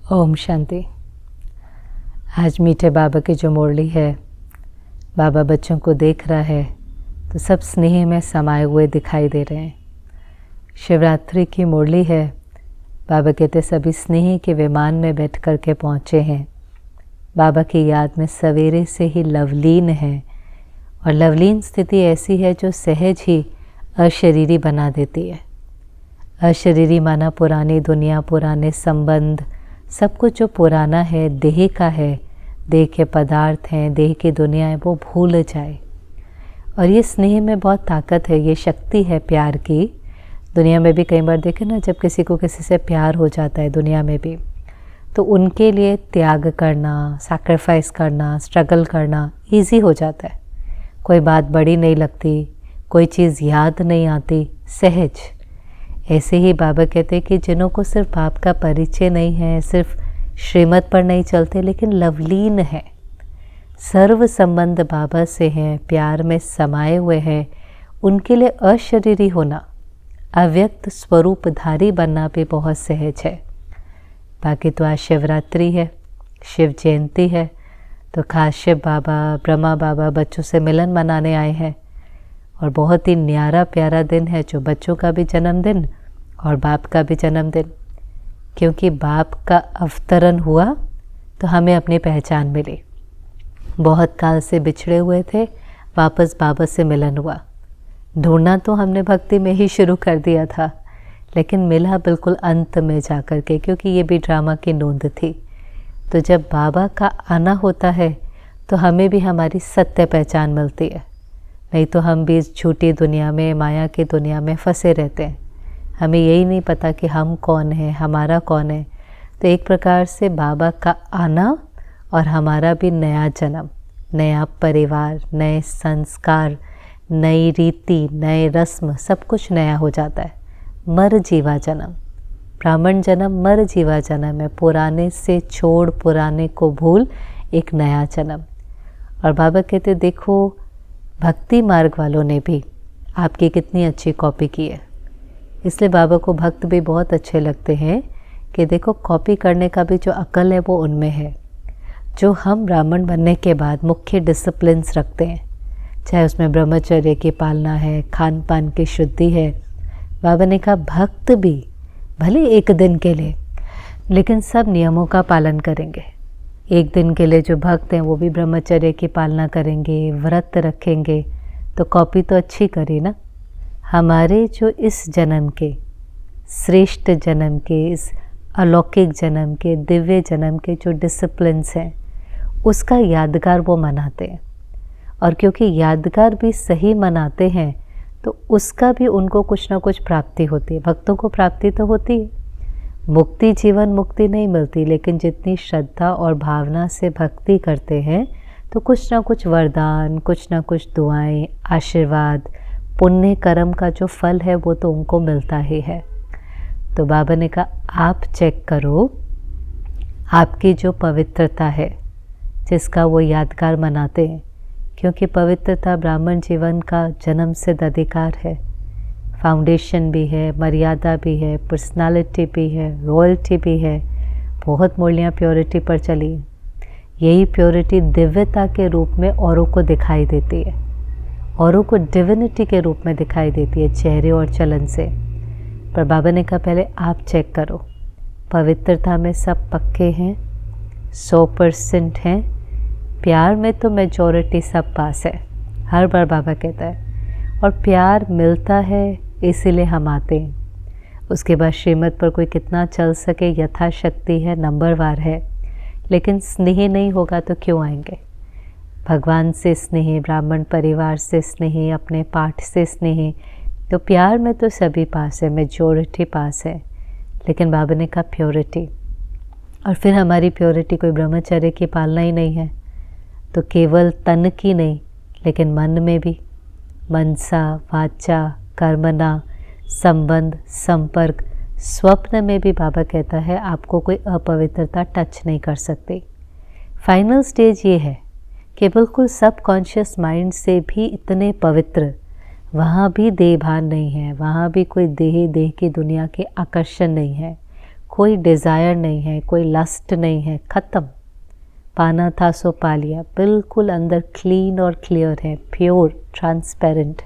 ओम शांति। आज मीठे बाबा की जो मुरली है, बाबा बच्चों को देख रहा है तो सब स्नेह में समाये हुए दिखाई दे रहे हैं। शिवरात्रि की मुरली है। बाबा कहते सभी स्नेह के विमान में बैठ कर के पहुँचे हैं। बाबा की याद में सवेरे से ही लवलीन है, और लवलीन स्थिति ऐसी है जो सहज ही अशरीरी बना देती है। अशरीरी माना पुरानी दुनिया, पुराने संबंध, सब कुछ जो पुराना है, देह का है, देह के पदार्थ हैं, देह की दुनिया है, वो भूल जाए। और ये स्नेह में बहुत ताकत है, ये शक्ति है प्यार की। दुनिया में भी कई बार देखें ना, जब किसी को किसी से प्यार हो जाता है दुनिया में भी, तो उनके लिए त्याग करना, सैक्रिफाइस करना, स्ट्रगल करना ईजी हो जाता है। कोई बात बड़ी नहीं लगती, कोई चीज़ याद नहीं आती, सहज। ऐसे ही बाबा कहते हैं कि जिन्हों को सिर्फ बाप का परिचय नहीं है, सिर्फ श्रीमत पर नहीं चलते, लेकिन लवलीन है, सर्व संबंध बाबा से हैं, प्यार में समाये हुए हैं, उनके लिए अशरीरी होना, अव्यक्त स्वरूपधारी बनना भी बहुत सहज है। बाकी तो आज शिवरात्रि है, शिव जयंती है, तो खास शिव बाबा, ब्रह्मा बाबा बच्चों से मिलन मनाने आए हैं। और बहुत ही न्यारा प्यारा दिन है, जो बच्चों का भी जन्मदिन और बाप का भी जन्मदिन। क्योंकि बाप का अवतरण हुआ तो हमें अपनी पहचान मिली। बहुत काल से बिछड़े हुए थे, वापस बाबा से मिलन हुआ। ढूंढना तो हमने भक्ति में ही शुरू कर दिया था, लेकिन मिला बिल्कुल अंत में जा कर के, क्योंकि ये भी ड्रामा की नोंद थी। तो जब बाबा का आना होता है तो हमें भी हमारी सत्य पहचान मिलती है। नहीं तो हम भी इस झूठी दुनिया में, माया की दुनिया में फंसे रहते हैं। हमें यही नहीं पता कि हम कौन हैं, हमारा कौन है। तो एक प्रकार से बाबा का आना और हमारा भी नया जन्म, नया परिवार, नए संस्कार, नई रीति, नए रस्म, सब कुछ नया हो जाता है। मर जीवा जन्म, ब्राह्मण जन्म मर जीवा जन्म है। पुराने से छोड़, पुराने को भूल, एक नया जन्म। और बाबा कहते देखो, भक्ति मार्ग वालों ने भी आपकी कितनी अच्छी कॉपी की है। इसलिए बाबा को भक्त भी बहुत अच्छे लगते हैं कि देखो, कॉपी करने का भी जो अकल है वो उनमें है। जो हम ब्राह्मण बनने के बाद मुख्य डिसिप्लिन्स रखते हैं, चाहे उसमें ब्रह्मचर्य की पालना है, खान पान की शुद्धि है। बाबा ने कहा भक्त भी भले एक दिन के लिए, लेकिन सब नियमों का पालन करेंगे। एक दिन के लिए जो भक्त हैं वो भी ब्रह्मचर्य की पालना करेंगे, व्रत रखेंगे, तो कॉपी तो अच्छी करी ना। हमारे जो इस जन्म के, श्रेष्ठ जन्म के, इस अलौकिक जन्म के, दिव्य जन्म के जो डिसिप्लिन्स हैं, उसका यादगार वो मनाते हैं। और क्योंकि यादगार भी सही मनाते हैं तो उसका भी उनको कुछ ना कुछ प्राप्ति होती है। भक्तों को प्राप्ति तो होती है, मुक्ति, जीवन मुक्ति नहीं मिलती, लेकिन जितनी श्रद्धा और भावना से भक्ति करते हैं तो कुछ ना कुछ वरदान, कुछ ना कुछ दुआएं, आशीर्वाद, पुण्य कर्म का जो फल है वो तो उनको मिलता ही है। तो बाबा ने कहा आप चेक करो आपकी जो पवित्रता है, जिसका वो यादगार मनाते हैं। क्योंकि पवित्रता ब्राह्मण जीवन का जन्म सिद्ध अधिकार है। फाउंडेशन भी है, मर्यादा भी है, पर्सनालिटी भी है, रॉयल्टी भी है। बहुत मूल्याँ प्योरिटी पर चली। यही प्योरिटी दिव्यता के रूप में औरों को दिखाई देती है, औरों को डिविनिटी के रूप में दिखाई देती है, चेहरे और चलन से। पर बाबा ने कहा पहले आप चेक करो, पवित्रता में सब पक्के हैं, 100% हैं, प्यार में तो मेजॉरिटी सब पास है। हर बार बाबा कहता है, और प्यार मिलता है इसीलिए हम आते हैं। उसके बाद श्रीमत पर कोई कितना चल सके, यथाशक्ति है, नंबरवार है, लेकिन स्नेह नहीं होगा तो क्यों आएंगे। भगवान से स्नेह, ब्राह्मण परिवार से स्नेह, अपने पाठ से स्नेह, तो प्यार में तो सभी पास है, मेजॉरिटी पास है। लेकिन बाबा ने कहा प्योरिटी, और फिर हमारी प्योरिटी कोई ब्रह्मचर्य की पालना ही नहीं है, तो केवल तन की नहीं, लेकिन मन में भी, मनसा, वाचा, कर्मना, संबंध, संपर्क, स्वप्न में भी बाबा कहता है आपको कोई अपवित्रता टच नहीं कर सकती। फाइनल स्टेज ये है कि बिल्कुल सबकॉन्शियस माइंड से भी इतने पवित्र, वहाँ भी देह भान नहीं है, वहाँ भी कोई देह की दुनिया के आकर्षण नहीं है, कोई डिज़ायर नहीं है, कोई लस्ट नहीं है, ख़त्म। पाना था सो पा लिया, बिल्कुल अंदर क्लीन और क्लियर है, प्योर, ट्रांसपेरेंट।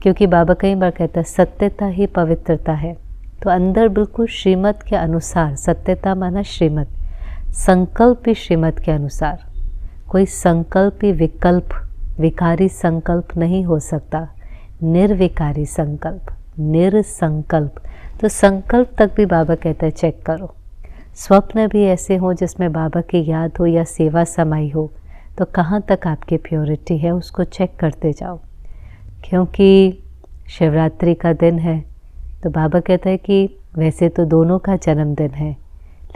क्योंकि बाबा कई बार कहता है सत्यता ही पवित्रता है। तो अंदर बिल्कुल श्रीमत के अनुसार, सत्यता माना श्रीमत, संकल्प भी श्रीमत के अनुसार। कोई संकल्प ही विकल्प, विकारी संकल्प नहीं हो सकता। निर्विकारी संकल्प, निरसंकल्प। तो संकल्प तक भी बाबा कहता है चेक करो। स्वप्न भी ऐसे हो जिसमें बाबा की याद हो या सेवा समाई हो, तो कहाँ तक आपकी प्योरिटी है उसको चेक करते जाओ। क्योंकि शिवरात्रि का दिन है, तो बाबा कहता है कि वैसे तो दोनों का जन्मदिन है,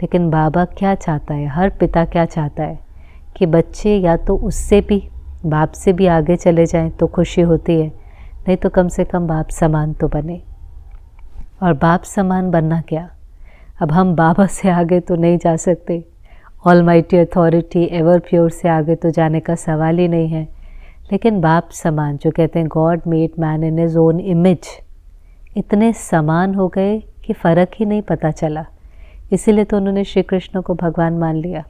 लेकिन बाबा क्या चाहता है, हर पिता क्या चाहता है कि बच्चे या तो उससे भी, बाप से भी आगे चले जाएं तो खुशी होती है, नहीं तो कम से कम बाप समान तो बने। और बाप समान बनना क्या, अब हम बाबा से आगे तो नहीं जा सकते, ऑलमाइटी अथॉरिटी एवर प्योर से आगे तो जाने का सवाल ही नहीं है, लेकिन बाप समान, जो कहते हैं God made man in his own image, इतने समान हो गए कि फ़र्क ही नहीं पता चला। इसीलिए तो उन्होंने श्री कृष्ण को भगवान मान लिया,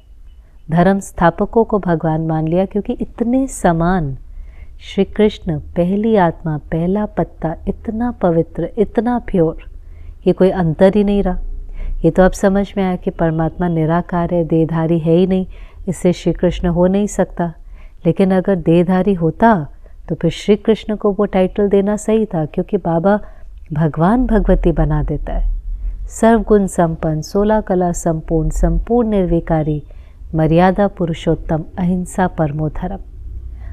धर्म स्थापकों को भगवान मान लिया, क्योंकि इतने समान। श्री कृष्ण पहली आत्मा, पहला पत्ता, इतना पवित्र, इतना प्योर, ये कोई अंतर ही नहीं रहा। ये तो अब समझ में आया कि परमात्मा निराकार है, देहधारी है ही नहीं, इससे श्री कृष्ण हो नहीं सकता। लेकिन अगर देहधारी होता तो फिर श्री कृष्ण को वो टाइटल देना सही था, क्योंकि बाबा भगवान भगवती बना देता है। सर्वगुण संपन्न, 16 कला संपूर्ण, संपूर्ण निर्विकारी, मर्यादा पुरुषोत्तम, अहिंसा परमो धर्म।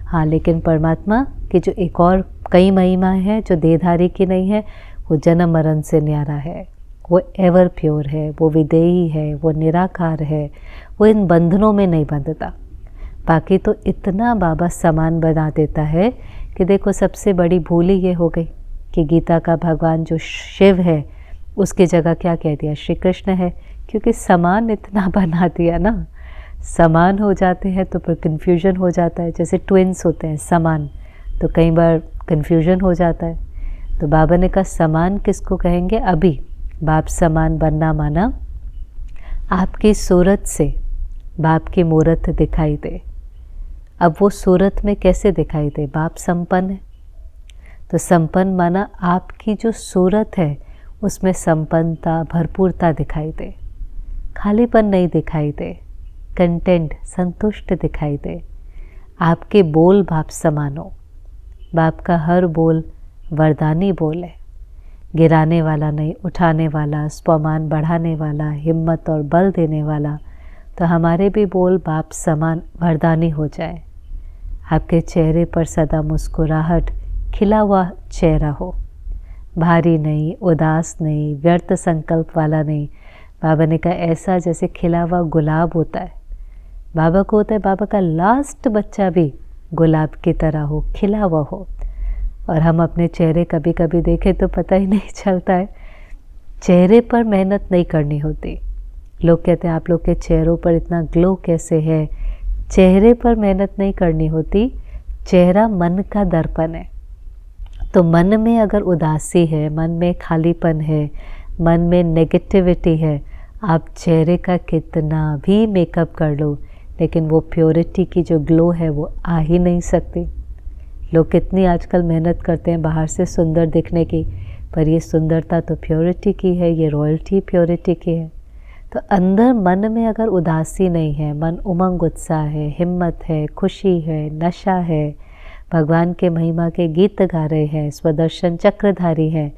हाँ, लेकिन परमात्मा की जो एक और कई महिमा है जो देहधारी की नहीं है, वो जन्म मरण से न्यारा है, वो एवर प्योर है, वो विदेही है, वो निराकार है, वो इन बंधनों में नहीं बंधता। बाकी तो इतना बाबा समान बना देता है कि देखो, सबसे बड़ी भूल ही ये हो गई कि गीता का भगवान जो शिव है उसकी जगह क्या कह दिया, श्री कृष्ण है, क्योंकि समान इतना बना दिया ना। समान हो जाते हैं तो फिर कन्फ्यूजन हो जाता है, जैसे ट्विन्स होते हैं समान, तो कई बार कन्फ्यूजन हो जाता है। तो बाबा ने कहा समान किसको कहेंगे, अभी बाप समान बनना माना आपकी सूरत से बाप की मूरत दिखाई दे। अब वो सूरत में कैसे दिखाई दे, बाप संपन्न है, तो संपन्न माना आपकी जो सूरत है उसमें संपन्नता, भरपूरता दिखाई दे, खालीपन नहीं दिखाई दे, कंटेंट, संतुष्ट दिखाई दे। आपके बोल बाप समान हो, बाप का हर बोल वरदानी बोल है, गिराने वाला नहीं, उठाने वाला, स्वमान बढ़ाने वाला, हिम्मत और बल देने वाला। तो हमारे भी बोल बाप समान वरदानी हो जाए। आपके चेहरे पर सदा मुस्कुराहट, खिला हुआ चेहरा हो, भारी नहीं, उदास नहीं, व्यर्थ संकल्प वाला नहीं। बाबा ने कहा ऐसा जैसे खिला हुआ गुलाब होता है, बाबा को होता है बाबा का लास्ट बच्चा भी गुलाब की तरह हो, खिला हुआ हो। और हम अपने चेहरे कभी कभी देखें तो पता ही नहीं चलता है, चेहरे पर मेहनत नहीं करनी होती। लोग कहते हैं आप लोग के चेहरों पर इतना ग्लो कैसे है, चेहरे पर मेहनत नहीं करनी होती। चेहरा मन का दर्पण है, तो मन में अगर उदासी है, मन में खालीपन है, मन में नेगेटिविटी है, आप चेहरे का कितना भी मेकअप कर लो, लेकिन वो प्योरिटी की जो ग्लो है वो आ ही नहीं सकती। लोग कितनी आजकल मेहनत करते हैं बाहर से सुंदर दिखने की, पर ये सुंदरता तो प्योरिटी की है, ये रॉयल्टी प्योरिटी की है। तो अंदर मन में अगर उदासी नहीं है, मन उमंग उत्साह है, हिम्मत है, खुशी है, नशा है, भगवान के महिमा के गीत गा रहे हैं, स्वदर्शन चक्रधारी हैं,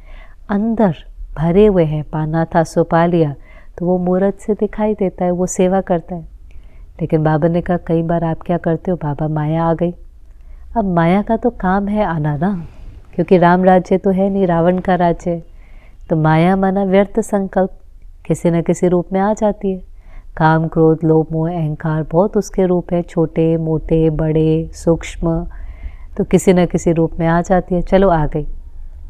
अंदर भरे हुए हैं, पाना था सो पा लिया, तो वो मूर्त से दिखाई देता है, वो सेवा करता है। लेकिन बाबा ने कहा कई बार आप क्या करते हो, बाबा माया आ गई। अब माया का तो काम है आना ना, क्योंकि राम राज्य तो है नहीं, रावण का राज्य है। तो माया माना व्यर्थ संकल्प किसी न किसी रूप में आ जाती है। काम, क्रोध, लोभ, मोह, अहंकार बहुत उसके रूप है, छोटे मोटे बड़े सूक्ष्म, तो किसी न किसी रूप में आ जाती है। चलो आ गई,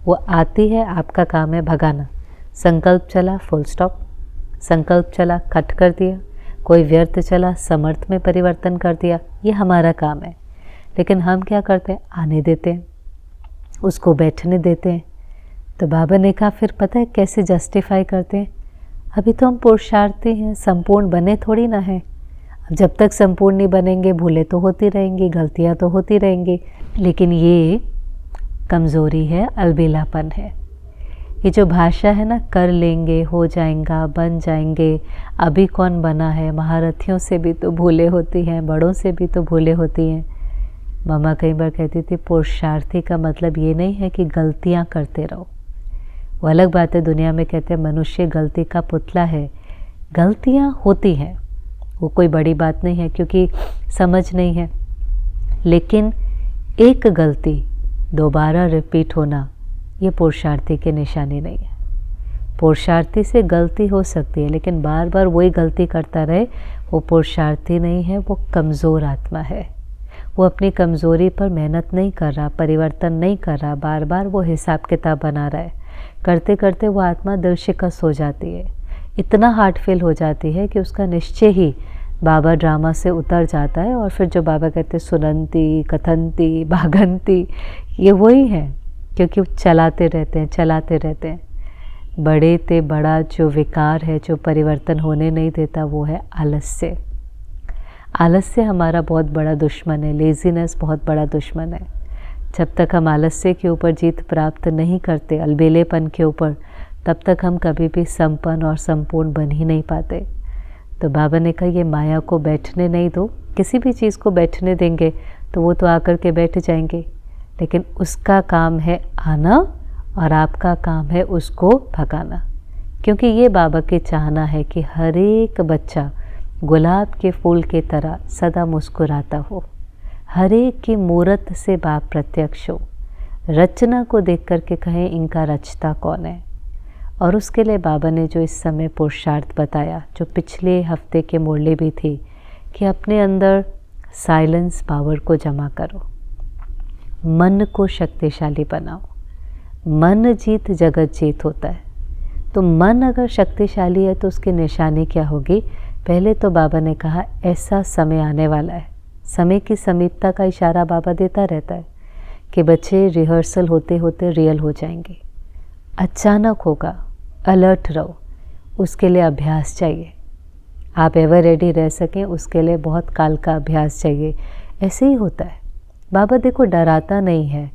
वो आती है, आपका काम है भगाना। संकल्प चला, फुल स्टॉप। संकल्प चला, कट कर दिया। कोई व्यर्थ चला, समर्थ में परिवर्तन कर दिया, ये हमारा काम है। लेकिन हम क्या करते हैं, आने देते हैं, उसको बैठने देते हैं। तो बाबा ने कहा फिर पता है कैसे जस्टिफाई करते हैं, अभी तो हम पुरुषार्थी हैं, संपूर्ण बने थोड़ी ना हैं। अब जब तक संपूर्ण नहीं बनेंगे भूलें तो होती रहेंगी, गलतियां तो होती रहेंगी। लेकिन ये कमज़ोरी है, अलबेलापन है। ये जो भाषा है ना, कर लेंगे, हो जाएगा, बन जाएंगे, अभी कौन बना है, महारथियों से भी तो भूले होती हैं, बड़ों से भी तो भूले होती हैं। मामा कई बार कहती थी पुरुषार्थी का मतलब ये नहीं है कि गलतियां करते रहो। वो अलग बात है, दुनिया में कहते हैं मनुष्य गलती का पुतला है। गलतियां होती हैं, वो कोई बड़ी बात नहीं है क्योंकि समझ नहीं है। लेकिन एक गलती दोबारा रिपीट होना ये पुरुषार्थी की निशानी नहीं है। पुरुषार्थी से गलती हो सकती है, लेकिन बार बार वही गलती करता रहे, वो पुरुषार्थी नहीं है, वो कमज़ोर आत्मा है। वो अपनी कमज़ोरी पर मेहनत नहीं कर रहा, परिवर्तन नहीं कर रहा, बार बार वो हिसाब किताब बना रहा है। करते करते वो आत्मा दिल शिकस्त हो जाती है, इतना हार्ट फेल हो जाती है कि उसका निश्चय ही बाबा ड्रामा से उतर जाता है। और फिर जो बाबा कहते सुनंती, कथंती, भागंती, ये वही है, क्योंकि चलाते रहते हैं, चलाते रहते हैं। बड़े ते बड़ा जो विकार है, जो परिवर्तन होने नहीं देता, वो है आलस्य। आलस्य हमारा बहुत बड़ा दुश्मन है, लेज़ीनेस बहुत बड़ा दुश्मन है। जब तक हम आलस्य के ऊपर जीत प्राप्त नहीं करते, अलबेलेपन के ऊपर, तब तक हम कभी भी संपन्न और संपूर्ण बन ही नहीं पाते। तो बाबा ने कहा ये माया को बैठने नहीं दो। किसी भी चीज़ को बैठने देंगे तो वो तो आकर के बैठ जाएंगे, लेकिन उसका काम है आना और आपका काम है उसको भगाना। क्योंकि ये बाबा की चाहना है कि हर एक बच्चा गुलाब के फूल की तरह सदा मुस्कुराता हो, हर एक की मूरत से बाप प्रत्यक्ष हो, रचना को देख कर के कहें इनका रचता कौन है। और उसके लिए बाबा ने जो इस समय पुरुषार्थ बताया, जो पिछले हफ्ते के मुरली भी थी, कि अपने अंदर साइलेंस पावर को जमा करो, मन को शक्तिशाली बनाओ। मन जीत जगत जीत होता है। तो मन अगर शक्तिशाली है तो उसकी निशानी क्या होगी? पहले तो बाबा ने कहा ऐसा समय आने वाला है। समय की समीपता का इशारा बाबा देता रहता है कि बच्चे रिहर्सल होते होते रियल हो जाएंगे। अचानक होगा, अलर्ट रहो। उसके लिए अभ्यास चाहिए। आप एवर रेडी रह सकें उसके लिए बहुत काल का अभ्यास चाहिए। ऐसे ही होता है। बाबा देखो डराता नहीं है,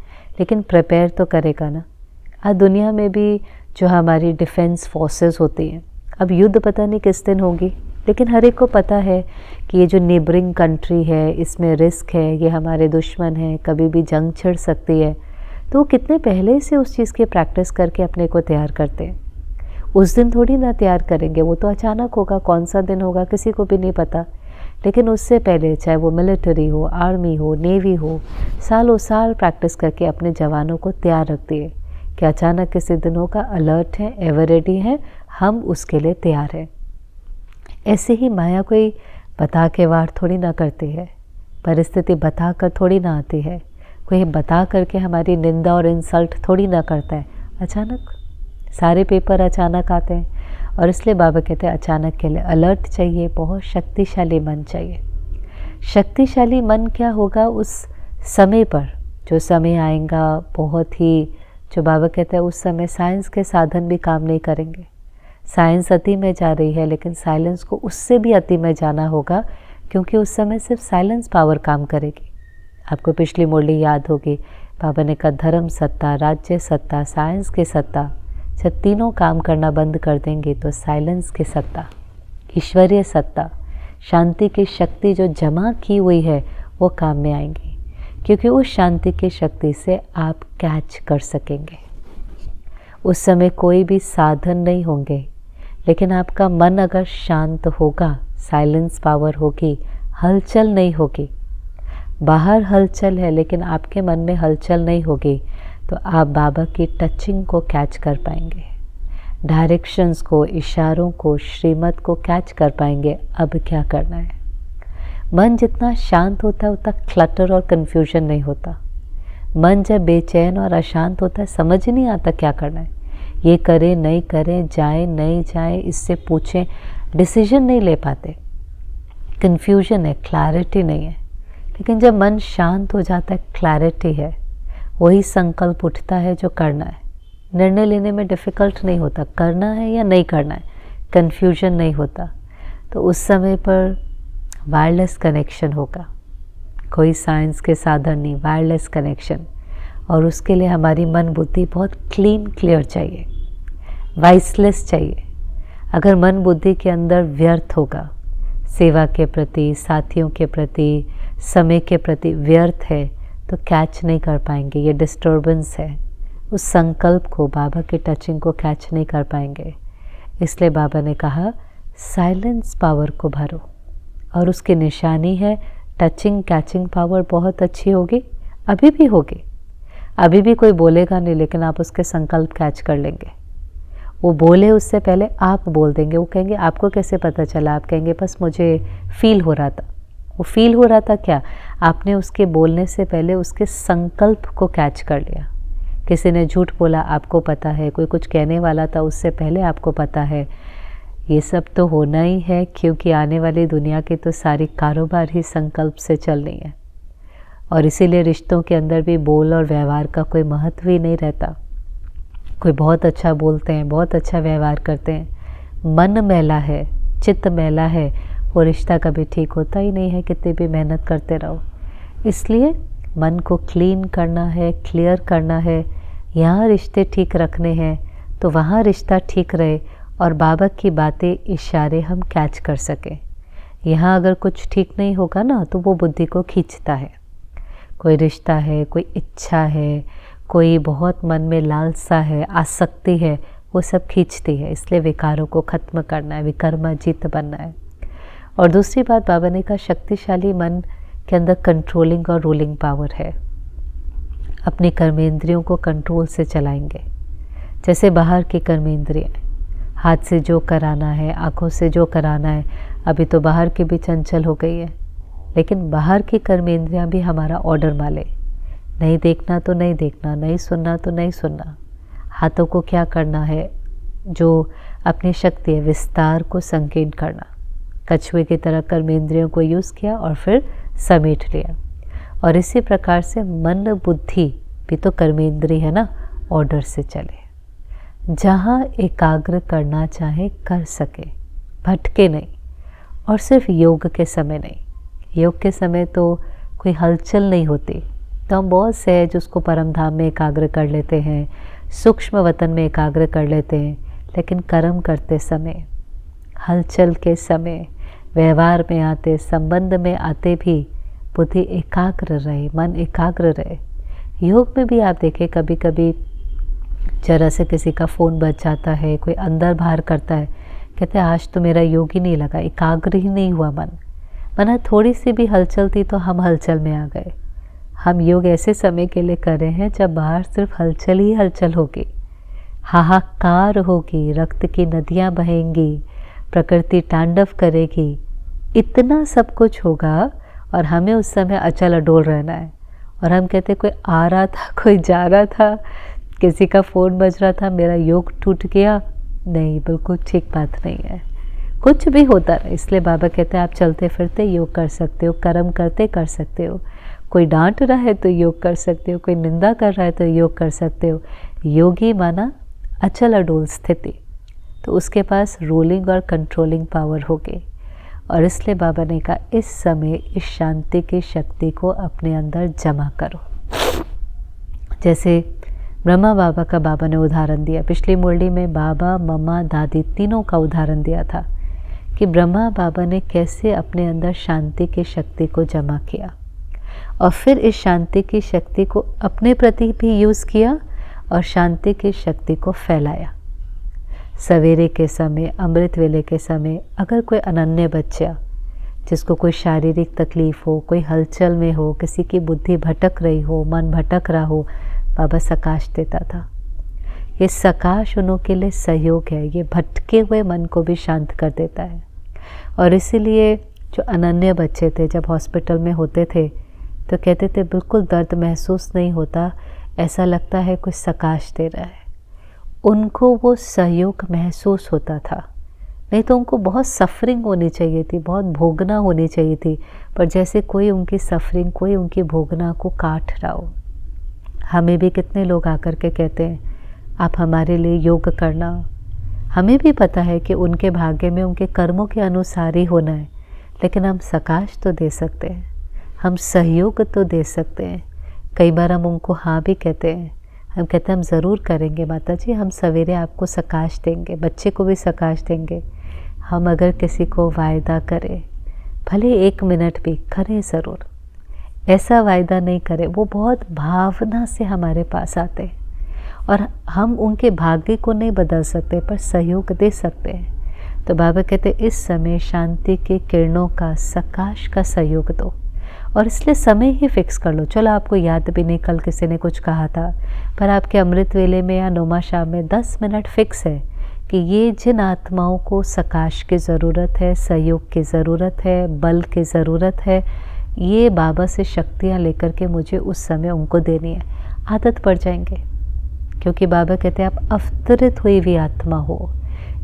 लेकिन प्रिपेयर तो करेगा ना। आज दुनिया में भी जो हमारी डिफेंस फोर्सेस होती हैं, अब युद्ध पता नहीं किस दिन होगी, लेकिन हर एक को पता है कि ये जो नेबरिंग कंट्री है इसमें रिस्क है, ये हमारे दुश्मन हैं, कभी भी जंग छिड़ सकती है। तो वो कितने पहले से उस चीज़ की प्रैक्टिस करके अपने को तैयार करते हैं। उस दिन थोड़ी ना तैयार करेंगे, वो तो अचानक होगा। कौन सा दिन होगा किसी को भी नहीं पता। लेकिन उससे पहले चाहे वो मिलिट्री हो, आर्मी हो, नेवी हो, सालों साल प्रैक्टिस करके अपने जवानों को तैयार रखती है कि अचानक किसी दिन होगा, अलर्ट हैं, एवर रेडी हैं, हम उसके लिए तैयार हैं। ऐसे ही माया कोई बता के वार थोड़ी ना करती है, परिस्थिति बता कर थोड़ी ना आती है, कोई बता करके हमारी निंदा और इंसल्ट थोड़ी ना करता है। अचानक सारे पेपर अचानक आते हैं। और इसलिए बाबा कहते हैं अचानक के लिए अलर्ट चाहिए, बहुत शक्तिशाली मन चाहिए। शक्तिशाली मन क्या होगा उस समय पर, जो समय आएगा बहुत ही, जो बाबा कहते हैं उस समय साइंस के साधन भी काम नहीं करेंगे। साइंस अति में जा रही है, लेकिन साइलेंस को उससे भी अति में जाना होगा, क्योंकि उस समय सिर्फ साइलेंस पावर काम करेगी। आपको पिछली मुरली याद होगी, बाबा ने कहा धर्म सत्ता, राज्य सत्ता, साइंस की सत्ता, जब तीनों काम करना बंद कर देंगे तो साइलेंस की सत्ता, ईश्वरीय सत्ता, शांति की शक्ति जो जमा की हुई है वो काम में आएंगी। क्योंकि उस शांति की शक्ति से आप कैच कर सकेंगे। उस समय कोई भी साधन नहीं होंगे, लेकिन आपका मन अगर शांत होगा, साइलेंस पावर होगी, हलचल नहीं होगी। बाहर हलचल है लेकिन आपके मन में हलचल नहीं होगी, तो आप बाबा की टचिंग को कैच कर पाएंगे, डायरेक्शंस को, इशारों को, श्रीमत को कैच कर पाएंगे। अब क्या करना है? मन जितना शांत होता है उतना क्लटर और कन्फ्यूजन नहीं होता। मन जब बेचैन और अशांत होता है, समझ ही नहीं आता क्या करना है, ये करें नहीं करें, जाएं नहीं जाएं, इससे पूछें, डिसीजन नहीं ले पाते। कन्फ्यूजन है, क्लैरिटी नहीं है। लेकिन जब मन शांत हो जाता है, क्लैरिटी है, वही संकल्प उठता है जो करना है। निर्णय लेने में डिफ़िकल्ट नहीं होता, करना है या नहीं करना है, कन्फ्यूजन नहीं होता। तो उस समय पर वायरलेस कनेक्शन होगा, कोई साइंस के साधन नहीं, वायरलेस कनेक्शन। और उसके लिए हमारी मन बुद्धि बहुत क्लीन क्लियर चाहिए, वाइसलेस चाहिए। अगर मन बुद्धि के अंदर व्यर्थ होगा, सेवा के प्रति, साथियों के प्रति, समय के प्रति व्यर्थ है, तो कैच नहीं कर पाएंगे। ये डिस्टर्बेंस है, उस संकल्प को, बाबा की टचिंग को कैच नहीं कर पाएंगे। इसलिए बाबा ने कहा साइलेंस पावर को भरो, और उसकी निशानी है टचिंग कैचिंग पावर बहुत अच्छी होगी, अभी भी होगी। अभी भी कोई बोलेगा नहीं, लेकिन आप उसके संकल्प कैच कर लेंगे। वो बोले उससे पहले आप बोल देंगे। वो कहेंगे आपको कैसे पता चला? आप कहेंगे बस मुझे फील हो रहा था। वो फील हो रहा था क्या? आपने उसके बोलने से पहले उसके संकल्प को कैच कर लिया। किसी ने झूठ बोला, आपको पता है। कोई कुछ कहने वाला था, उससे पहले आपको पता है। ये सब तो होना ही है, क्योंकि आने वाली दुनिया की तो सारी कारोबार ही संकल्प से चलनी है। और इसीलिए रिश्तों के अंदर भी बोल और व्यवहार का कोई महत्व ही नहीं रहता। कोई बहुत अच्छा बोलते हैं, बहुत अच्छा व्यवहार करते हैं, मन मैला है, चित्त मैला है, वो रिश्ता कभी ठीक होता ही नहीं है, कितनी भी मेहनत करते रहो। इसलिए मन को क्लीन करना है, क्लियर करना है। यहाँ रिश्ते ठीक रखने हैं तो वहाँ रिश्ता ठीक रहे, और बाबा की बातें, इशारे हम कैच कर सकें। यहाँ अगर कुछ ठीक नहीं होगा ना, तो वो बुद्धि को खींचता है। कोई रिश्ता है, कोई इच्छा है, कोई बहुत मन में लालसा है, आसक्ति है, वो सब खींचती है। इसलिए विकारों को ख़त्म करना है, विकर्माजीत बनना है। और दूसरी बात, बाबा ने कहा शक्तिशाली मन के अंदर कंट्रोलिंग और रूलिंग पावर है। अपनी कर्मेंद्रियों को कंट्रोल से चलाएंगे। जैसे बाहर की कर्मेंद्रियाँ, हाथ से जो कराना है, आँखों से जो कराना है, अभी तो बाहर की भी चंचल हो गई है, लेकिन बाहर की कर्मेंद्रियाँ भी हमारा ऑर्डर माले। नहीं देखना तो नहीं देखना, नहीं सुनना तो नहीं सुनना। हाथों को क्या करना है? जो अपनी शक्ति है, विस्तार को संकीर्ण करना। कछुए की तरह कर्मेंद्रियों को यूज़ किया और फिर समेट लिया। और इसी प्रकार से मन बुद्धि भी तो कर्मेंद्रिय है ना, ऑर्डर से चले। जहाँ एकाग्र करना चाहे कर सके, भटके नहीं। और सिर्फ योग के समय नहीं, योग के समय तो कोई हलचल नहीं होती, तो हम बहुत सहज उसको परम धाम में एकाग्र कर लेते हैं, सूक्ष्म वतन में एकाग्र कर लेते हैं। लेकिन कर्म करते समय, हलचल के समय, व्यवहार में आते, संबंध में आते भी बुद्धि एकाग्र रहे, मन एकाग्र रहे। योग में भी आप देखें, कभी कभी जरा से किसी का फ़ोन बज जाता है, कोई अंदर बाहर करता है, कहते हैं आज तो मेरा योग ही नहीं लगा, एकाग्र ही नहीं हुआ मन। मना थोड़ी सी भी हलचल थी तो हम हलचल में आ गए। हम योग ऐसे समय के लिए कर रहे हैं जब बाहर सिर्फ हलचल ही हलचल होगी, हाहाकार होगी, रक्त की नदियाँ बहेंगी, प्रकृति तांडव करेगी, इतना सब कुछ होगा। और हमें उस समय अचल अडोल रहना है। और हम कहते कोई आ रहा था, कोई जा रहा था, किसी का फ़ोन बज रहा था, मेरा योग टूट गया। नहीं, बिल्कुल ठीक बात नहीं है। कुछ भी होता है। इसलिए बाबा कहते हैं आप चलते फिरते योग कर सकते हो, कर्म करते कर सकते हो। कोई डांट रहा है तो योग कर सकते हो, कोई निंदा कर रहा है तो योग कर सकते हो। योगी माना अचल अडोल स्थिति, तो उसके पास रूलिंग और कंट्रोलिंग पावर होगी। और इसलिए बाबा ने कहा इस समय इस शांति की शक्ति को अपने अंदर जमा करो। जैसे ब्रह्मा बाबा का बाबा ने उदाहरण दिया, पिछली मुरली में बाबा, मम्मा, दादी तीनों का उदाहरण दिया था कि ब्रह्मा बाबा ने कैसे अपने अंदर शांति की शक्ति को जमा किया, और फिर इस शांति की शक्ति को अपने प्रति भी यूज़ किया और शांति की शक्ति को फैलाया। सवेरे के समय, अमृत वेले के समय, अगर कोई अनन्य बच्चा जिसको कोई शारीरिक तकलीफ़ हो, कोई हलचल में हो, किसी की बुद्धि भटक रही हो, मन भटक रहा हो, बाबा सकाश देता था। ये सकाश उन्हों के लिए सहयोग है, ये भटके हुए मन को भी शांत कर देता है। और इसीलिए जो अनन्य बच्चे थे जब हॉस्पिटल में होते थे तो कहते थे बिल्कुल दर्द महसूस नहीं होता, ऐसा लगता है कुछ सकाश दे रहा है। उनको वो सहयोग महसूस होता था, नहीं तो उनको बहुत सफरिंग होनी चाहिए थी, बहुत भोगना होनी चाहिए थी, पर जैसे कोई उनकी सफरिंग, कोई उनकी भोगना को काट रहा हो। हमें भी कितने लोग आकर के कहते हैं आप हमारे लिए योग करना, हमें भी पता है कि उनके भाग्य में उनके कर्मों के अनुसार ही होना है, लेकिन हम सकाश तो दे सकते हैं, हम सहयोग तो दे सकते हैं। कई बार हम उनको हाँ भी कहते हैं, हम कहते हैं हम ज़रूर करेंगे माता जी, हम सवेरे आपको सकाश देंगे, बच्चे को भी सकाश देंगे। हम अगर किसी को वायदा करें, भले 1 मिनट भी करें ज़रूर, ऐसा वायदा नहीं करें, वो बहुत भावना से हमारे पास आते हैं और हम उनके भाग्य को नहीं बदल सकते पर सहयोग दे सकते हैं। तो बाबा कहते इस समय शांति की किरणों का, सकाश का सहयोग दो, और इसलिए समय ही फिक्स कर लो। चलो आपको याद भी नहीं कल किसी ने कुछ कहा था, पर आपके अमृत वेले में या नौमा शाम में 10 मिनट फिक्स है कि ये जिन आत्माओं को सकाश की ज़रूरत है, सहयोग की ज़रूरत है, बल की ज़रूरत है, ये बाबा से शक्तियाँ लेकर के मुझे उस समय उनको देनी है। आदत पड़ जाएंगे, क्योंकि बाबा कहते हैं आप अवतरित हुई हुई आत्मा हो,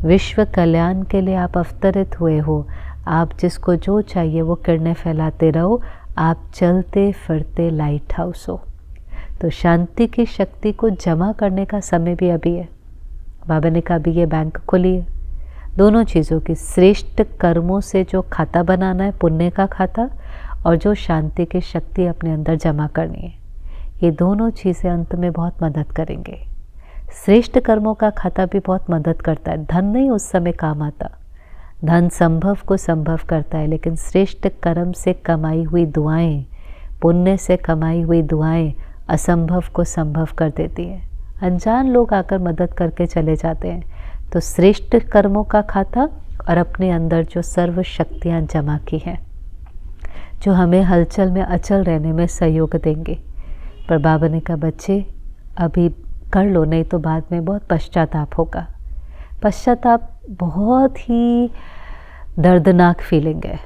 विश्व कल्याण के लिए आप अवतरित हुए हो। आप जिसको जो चाहिए वो किरणें फैलाते रहो, आप चलते फिरते लाइट हाउस हो। तो शांति की शक्ति को जमा करने का समय भी अभी है। बाबा ने कहा अभी ये बैंक खोली है, दोनों चीज़ों की, श्रेष्ठ कर्मों से जो खाता बनाना है, पुण्य का खाता, और जो शांति की शक्ति अपने अंदर जमा करनी है, ये दोनों चीज़ें अंत में बहुत मदद करेंगे। श्रेष्ठ कर्मों का खाता भी बहुत मदद करता है, धन नहीं उस समय काम आता, धन संभव को संभव करता है, लेकिन श्रेष्ठ कर्म से कमाई हुई दुआएं, पुण्य से कमाई हुई दुआएं असंभव को संभव कर देती हैं। अनजान लोग आकर मदद करके चले जाते हैं। तो श्रेष्ठ कर्मों का खाता और अपने अंदर जो सर्व शक्तियाँ जमा की हैं, जो हमें हलचल में अचल रहने में सहयोग देंगे। पर बाबा ने कहा बच्चे अभी कर लो, नहीं तो बाद में बहुत पश्चाताप होगा। पश्चाताप बहुत ही दर्दनाक फीलिंग है,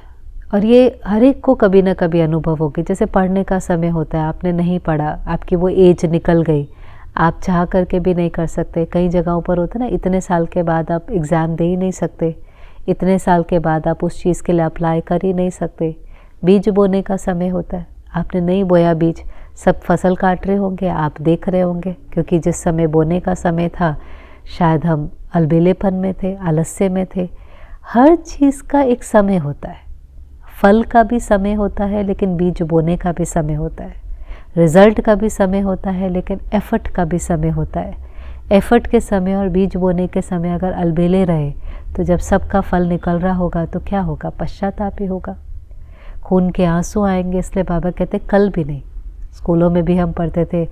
और ये हर एक को कभी ना कभी अनुभव होगी। जैसे पढ़ने का समय होता है, आपने नहीं पढ़ा, आपकी वो एज निकल गई, आप चाह करके भी नहीं कर सकते। कई जगहों पर होता है ना, इतने साल के बाद आप एग्ज़ाम दे ही नहीं सकते, इतने साल के बाद आप उस चीज़ के लिए अप्लाई कर ही नहीं सकते। बीज बोने का समय होता है, आपने नहीं बोया बीज, सब फसल काट रहे होंगे, आप देख रहे होंगे, क्योंकि जिस समय बोने का समय था शायद हम अलबेलेपन में थे, आलस्य में थे। हर चीज़ का एक समय होता है, फल का भी समय होता है, लेकिन बीज बोने का भी समय होता है, रिज़ल्ट का भी समय होता है, लेकिन एफ़र्ट का भी समय होता है। एफ़र्ट के समय और बीज बोने के समय अगर अलबेले रहे तो जब सबका फल निकल रहा होगा तो क्या होगा? पश्चाताप ही होगा, खून के आंसू आएंगे। इसलिए बाबा कहते कल भी नहीं, स्कूलों में भी हम पढ़ते थे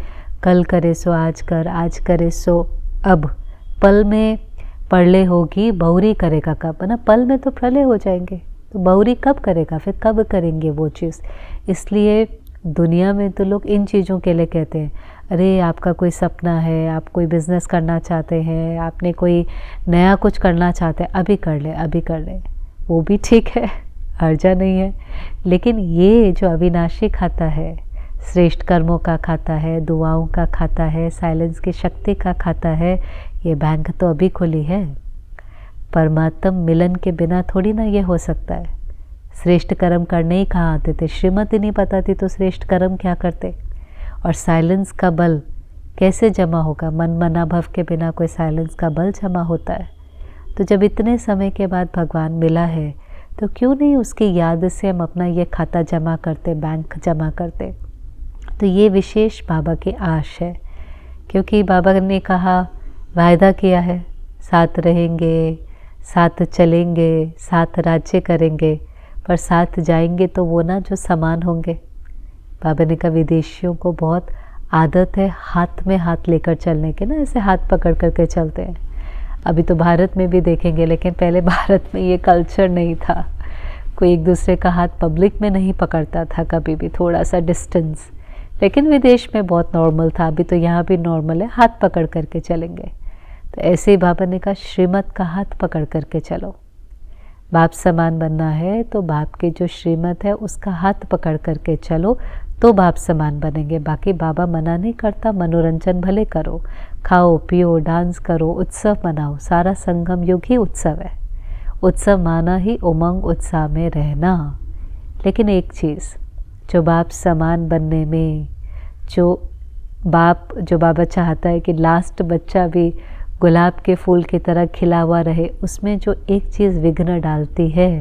कल करे सो आज कर, आज करे सो अब, पल में प्रलय होगी बहुरी करेगा कब, है ना। पल में तो प्रलय हो जाएंगे, तो बहुरी कब करेगा, फिर कब करेंगे वो चीज़। इसलिए दुनिया में तो लोग इन चीज़ों के लिए कहते हैं, अरे आपका कोई सपना है, आप कोई बिज़नेस करना चाहते हैं, आपने कोई नया कुछ करना चाहते हैं, अभी कर ले, अभी कर ले। वो भी ठीक है, हर्जा नहीं है, लेकिन ये जो अविनाशी खाता है, श्रेष्ठ कर्मों का खाता है, दुआओं का खाता है, साइलेंस की शक्ति का खाता है, ये बैंक तो अभी खुली है। परमात्म मिलन के बिना थोड़ी ना ये हो सकता है। श्रेष्ठ कर्म करने ही कहाँ आते थे, श्रीमत ही नहीं पता थी तो श्रेष्ठ कर्म क्या करते। और साइलेंस का बल कैसे जमा होगा? मन मना भव के बिना कोई साइलेंस का बल जमा होता है। तो जब इतने समय के बाद भगवान मिला है तो क्यों नहीं उसकी याद से हम अपना ये खाता जमा करते, बैंक जमा करते। तो ये विशेष बाबा की आश है, क्योंकि बाबा ने कहा, वायदा किया है, साथ रहेंगे, साथ चलेंगे, साथ राज्य करेंगे, पर साथ जाएंगे तो वो ना जो समान होंगे। बाबा ने कहा विदेशियों को बहुत आदत है हाथ में हाथ लेकर चलने के ना, ऐसे हाथ पकड़ करके चलते हैं। अभी तो भारत में भी देखेंगे, लेकिन पहले भारत में ये कल्चर नहीं था, कोई एक दूसरे का हाथ पब्लिक में नहीं पकड़ता था कभी भी, थोड़ा सा डिस्टेंस। लेकिन विदेश में बहुत नॉर्मल था, अभी तो यहाँ भी नॉर्मल है, हाथ पकड़ करके चलेंगे। तो ऐसे ही बाबा ने कहा श्रीमत का हाथ पकड़ करके चलो। बाप समान बनना है तो बाप की जो श्रीमत है उसका हाथ पकड़ करके चलो, तो बाप समान बनेंगे। बाकी बाबा मना नहीं करता, मनोरंजन भले करो, खाओ पियो, डांस करो, उत्सव मनाओ, सारा संगम युग ही उत्सव है। उत्सव माना ही उमंग उत्साह में रहना। लेकिन एक चीज़, जो बाप समान बनने में, जो बाबा चाहता है कि लास्ट बच्चा भी गुलाब के फूल की तरह खिला हुआ रहे, उसमें जो एक चीज़ विघ्न डालती है,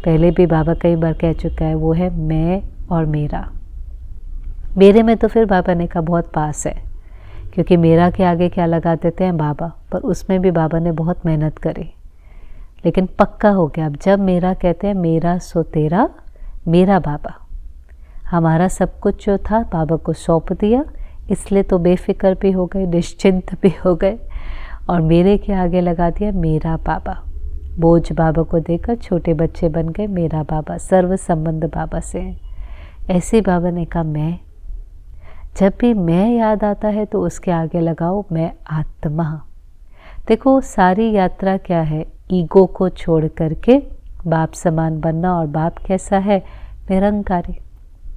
पहले भी बाबा कई बार कह चुका है, वो है मैं और मेरा। मेरे में तो फिर बाबा ने कहा बहुत पास है, क्योंकि मेरा के आगे क्या लगा देते हैं बाबा, पर उसमें भी बाबा ने बहुत मेहनत करी, लेकिन पक्का हो गया। अब जब मेरा कहते हैं, मेरा सो तेरा, मेरा बाबा। हमारा सब कुछ जो था बाबा को सौंप दिया, इसलिए तो बेफिक्र भी हो गए, निश्चिंत भी हो गए, और मेरे के आगे लगा दिया मेरा बाबा। बोझ बाबा को देकर छोटे बच्चे बन गए मेरा बाबा, सर्व संबंध बाबा से हैं। ऐसे बाबा ने कहा मैं, जब भी मैं याद आता है तो उसके आगे लगाओ मैं आत्मा। देखो सारी यात्रा क्या है, ईगो को छोड़ करके बाप समान बनना। और बाप कैसा है, निरंकारी,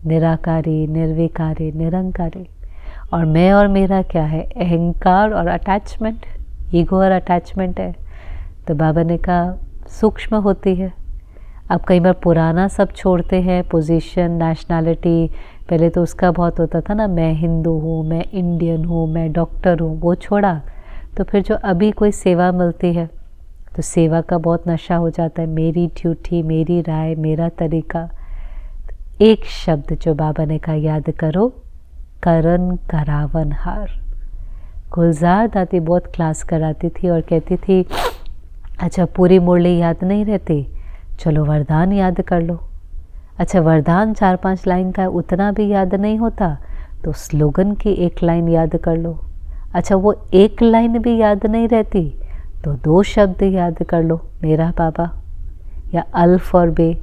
निराकारी, निर्विकारी, निरंकारी। और मैं और मेरा क्या है, अहंकार और अटैचमेंट, ईगो और अटैचमेंट है। तो बाबा ने कहा सूक्ष्म होती है। अब कई बार पुराना सब छोड़ते हैं, पोजीशन, नेशनैलिटी, पहले तो उसका बहुत होता था ना, मैं हिंदू हूँ, मैं इंडियन हूँ, मैं डॉक्टर हूँ, वो छोड़ा। तो फिर जो अभी कोई सेवा मिलती है तो सेवा का बहुत नशा हो जाता है, मेरी ड्यूटी, मेरी राय, मेरा तरीका। एक शब्द जो बाबा ने कहा याद करो, करन करावन हार। गुलजार दादी बहुत क्लास कराती थी और कहती थी अच्छा पूरी मुरली याद नहीं रहती, चलो वरदान याद कर लो। अच्छा वरदान 4-5 लाइन का उतना भी याद नहीं होता तो स्लोगन की एक लाइन याद कर लो। अच्छा वो एक लाइन भी याद नहीं रहती तो 2 शब्द याद कर लो, मेरा बाबा या अल्फ और बे।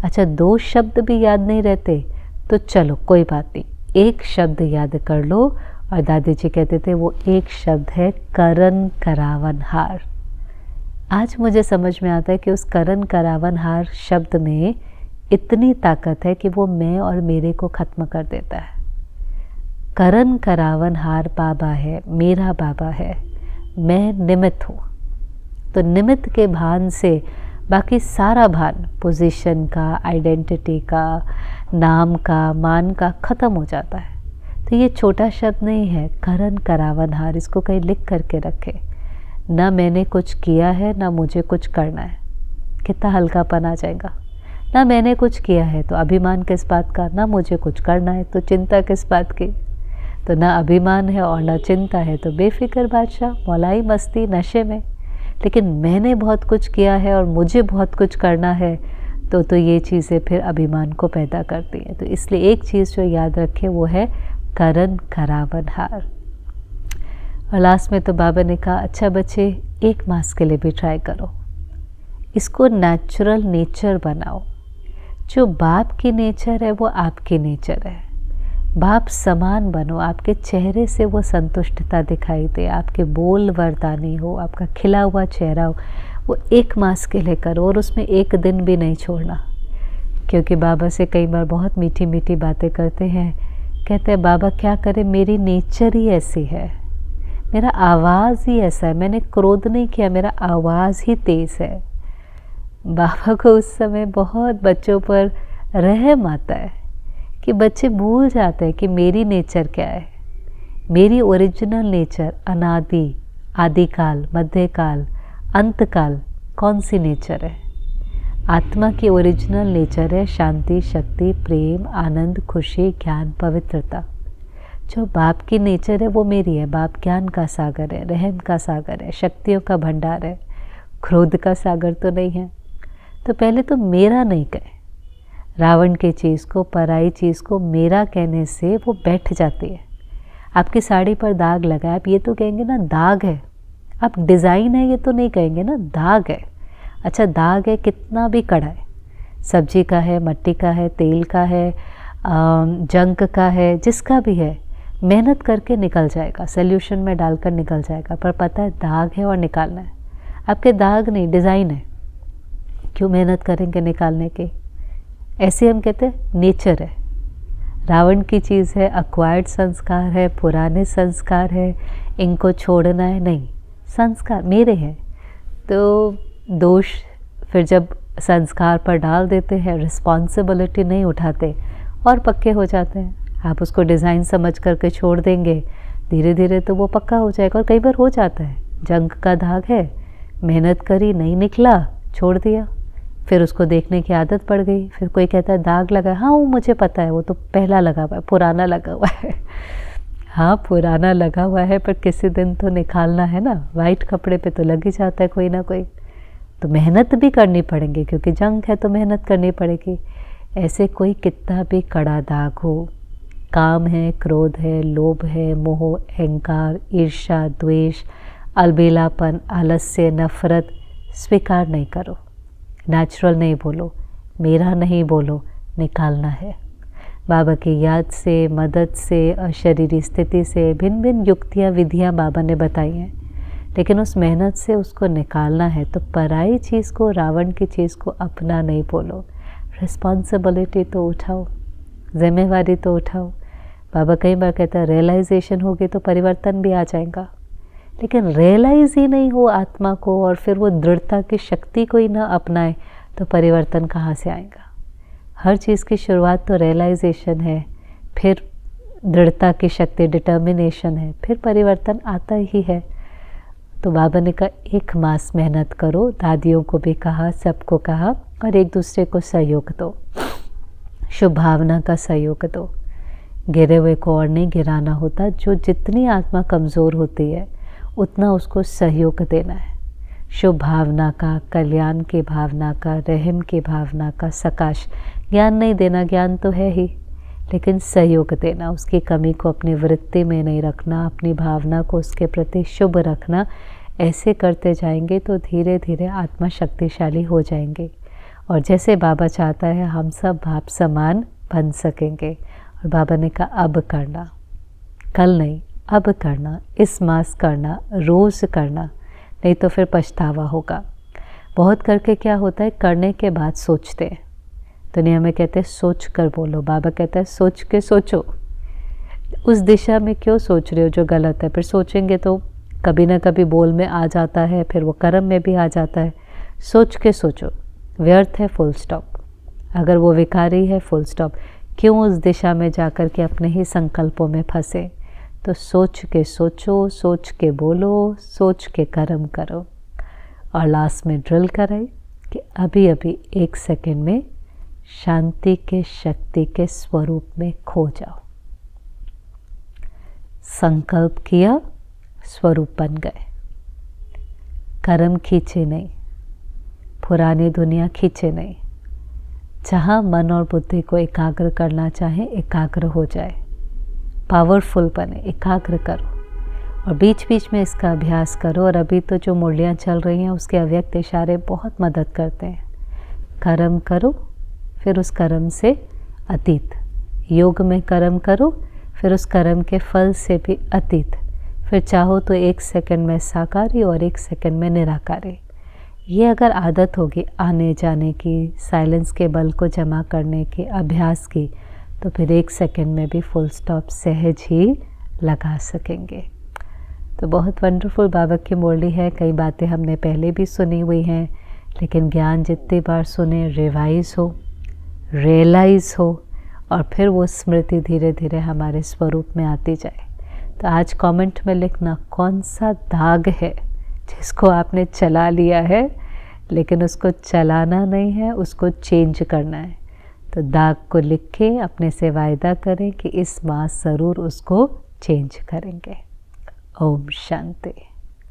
अच्छा 2 शब्द भी याद नहीं रहते तो चलो कोई बात नहीं, एक शब्द याद कर लो। और दादी जी कहते थे वो एक शब्द है करन करावन हार। आज मुझे समझ में आता है कि उस करन करावन हार शब्द में इतनी ताकत है कि वो मैं और मेरे को ख़त्म कर देता है। करन करावन हार बाबा है, मेरा बाबा है, मैं निमित्त हूँ। तो निमित्त के भान से बाकी सारा भान, पोजीशन का, आइडेंटिटी का, नाम का, मान का ख़त्म हो जाता है। तो ये छोटा शब्द नहीं है, करन करावन हार, इसको कहीं लिख करके रखे। ना मैंने कुछ किया है, ना मुझे कुछ करना है, कितना हल्कापन आ जाएगा। ना मैंने कुछ किया है तो अभिमान किस बात का, ना मुझे कुछ करना है तो चिंता किस बात की। तो ना अभिमान है और ना चिंता है तो बेफिक्र बादशाह, मौलाई मस्ती नशे में। लेकिन मैंने बहुत कुछ किया है और मुझे बहुत कुछ करना है तो ये चीज़ें फिर अभिमान को पैदा करती हैं। तो इसलिए एक चीज़ जो याद रखें वो है करन करावन हार। और लास्ट में तो बाबा ने कहा अच्छा बच्चे 1 मास के लिए भी ट्राई करो, इसको नेचुरल नेचर बनाओ। जो बाप की नेचर है वो आपकी नेचर है। बाप समान बनो, आपके चेहरे से वो संतुष्टता दिखाई दे, आपके बोल वरदानी हो, आपका खिला हुआ चेहरा हो। वो 1 मास के लिए करो और उसमें 1 दिन भी नहीं छोड़ना। क्योंकि बाबा से कई बार बहुत मीठी मीठी बातें करते हैं, कहते हैं बाबा क्या करें, मेरी नेचर ही ऐसी है, मेरा आवाज़ ही ऐसा है, मैंने क्रोध नहीं किया, मेरा आवाज़ ही तेज़ है। बाबा को उस समय बहुत बच्चों पर रहम आता है कि बच्चे भूल जाते हैं कि मेरी नेचर क्या है। मेरी ओरिजिनल नेचर अनादि, आदिकाल, मध्यकाल, अंतकाल कौन सी नेचर है। आत्मा की ओरिजिनल नेचर है शांति, शक्ति, प्रेम, आनंद, खुशी, ज्ञान, पवित्रता। जो बाप की नेचर है वो मेरी है। बाप ज्ञान का सागर है, रहम का सागर है, शक्तियों का भंडार है, क्रोध का सागर तो नहीं है। तो पहले तो मेरा नहीं कहे। रावण की चीज़ को, पराई चीज़ को मेरा कहने से वो बैठ जाती है। आपकी साड़ी पर दाग लगा है, आप ये तो कहेंगे ना दाग है, आप डिज़ाइन है ये तो नहीं कहेंगे ना, दाग है। अच्छा दाग है, कितना भी कड़ा है, सब्जी का है, मट्टी का है, तेल का है, जंक का है, जिसका भी है, मेहनत करके निकल जाएगा, सॉल्यूशन में डालकर निकल जाएगा। पर पता है दाग है और निकालना है। आपके दाग नहीं, डिज़ाइन है, क्यों मेहनत करेंगे निकालने की। ऐसे हम कहते हैं नेचर है। रावण की चीज़ है, अक्वायर्ड संस्कार है, पुराने संस्कार है, इनको छोड़ना है नहीं, संस्कार मेरे हैं। तो दोष फिर जब संस्कार पर डाल देते हैं, रिस्पॉन्सिबिलिटी नहीं उठाते और पक्के हो जाते हैं। आप उसको डिज़ाइन समझ करके छोड़ देंगे, धीरे धीरे तो वो पक्का हो जाएगा। और कई बार हो जाता है, जंग का दाग है, मेहनत करी नहीं निकला, छोड़ दिया, फिर उसको देखने की आदत पड़ गई। फिर कोई कहता है दाग लगा है, हाँ वो मुझे पता है, वो तो पहला लगा हुआ है, पुराना लगा हुआ है। हाँ पुराना लगा हुआ है, पर किसी दिन तो निकालना है ना, वाइट कपड़े पे तो लग ही जाता है कोई ना कोई, तो मेहनत भी करनी पड़ेगी, क्योंकि जंग है तो मेहनत करनी पड़ेगी। ऐसे कोई कितना भी कड़ा दाग हो, काम है, क्रोध है, लोभ है, मोह, अहंकार, ईर्ष्या, द्वेष, अलबेलापन, आलस्य, नफरत, स्वीकार नहीं करो, नेचुरल नहीं बोलो, मेरा नहीं बोलो, निकालना है। बाबा की याद से, मदद से, अशरीरी स्थिति से भिन्न भिन्न युक्तियाँ, विधियाँ बाबा ने बताई हैं, लेकिन उस मेहनत से उसको निकालना है। तो पराई चीज़ को, रावण की चीज़ को अपना नहीं बोलो, रिस्पॉन्सिबिलिटी तो उठाओ, जिम्मेवारी तो उठाओ। बाबा कई बार कहता है रियलाइजेशन होगी तो परिवर्तन भी आ जाएगा, लेकिन रियलाइज ही नहीं हो आत्मा को और फिर वो दृढ़ता की शक्ति को ही ना अपनाए तो परिवर्तन कहाँ से आएगा। हर चीज़ की शुरुआत तो रियलाइजेशन है, फिर दृढ़ता की शक्ति, डिटर्मिनेशन है, फिर परिवर्तन आता ही है। तो बाबा ने कहा 1 मास मेहनत करो, दादियों को भी कहा, सबको कहा, और एक दूसरे को सहयोग दो, शुभ भावना का सहयोग दो। गिरे हुए को और नहीं गिराना होता, जो जितनी आत्मा कमज़ोर होती है उतना उसको सहयोग देना है। शुभ भावना का, कल्याण की भावना का, रहम की भावना का, सकाश, ज्ञान नहीं देना, ज्ञान तो है ही, लेकिन सहयोग देना, उसकी कमी को अपनी वृत्ति में नहीं रखना, अपनी भावना को उसके प्रति शुभ रखना। ऐसे करते जाएंगे तो धीरे धीरे आत्मा शक्तिशाली हो जाएंगे, और जैसे बाबा चाहता है हम सब बाप समान बन सकेंगे। और बाबा ने कहा अब करना, कल नहीं, अब करना, इस मास करना, रोज़ करना, नहीं तो फिर पछतावा होगा। बहुत करके क्या होता है, करने के बाद सोचते हैं। दुनिया में कहते हैं सोच कर बोलो, बाबा कहता है सोच के सोचो। उस दिशा में क्यों सोच रहे हो जो गलत है, फिर सोचेंगे तो कभी ना कभी बोल में आ जाता है, फिर वो कर्म में भी आ जाता है। सोच के सोचो, व्यर्थ है, फुल स्टॉप। अगर वो विकारी है, फुल स्टॉप। क्यों उस दिशा में जाकर के अपने ही संकल्पों में फंसे। तो सोच के सोचो, सोच के बोलो, सोच के कर्म करो। और लास्ट में ड्रिल कराई कि अभी अभी 1 सेकंड में शांति के, शक्ति के स्वरूप में खो जाओ। संकल्प किया, स्वरूप बन गए। कर्म खींचे नहीं, पुरानी दुनिया खींचे नहीं। जहाँ मन और बुद्धि को एकाग्र करना चाहे, एकाग्र हो जाए, पावरफुल बने, एकाग्र करो। और बीच बीच में इसका अभ्यास करो। और अभी तो जो मुरलियाँ चल रही हैं उसके अव्यक्त इशारे बहुत मदद करते हैं। कर्म करो, फिर उस कर्म से अतीत, योग में कर्म करो, फिर उस कर्म के फल से भी अतीत, फिर चाहो तो 1 सेकंड में साकारी और 1 सेकंड में निराकारी। ये अगर आदत होगी आने जाने की, साइलेंस के बल को जमा करने की, अभ्यास की, तो फिर 1 सेकंड में भी फुल स्टॉप सहज ही लगा सकेंगे। तो बहुत वंडरफुल बाबा की मुरली है। कई बातें हमने पहले भी सुनी हुई हैं, लेकिन ज्ञान जितनी बार सुने, रिवाइज हो, रियलाइज़ हो, और फिर वो स्मृति धीरे धीरे हमारे स्वरूप में आती जाए। तो आज कमेंट में लिखना कौन सा दाग है जिसको आपने चला लिया है, लेकिन उसको चलाना नहीं है, उसको चेंज करना है। तो दाग को लिख के अपने से वायदा करें कि इस मास ज़रूर उसको चेंज करेंगे। ओम शांति।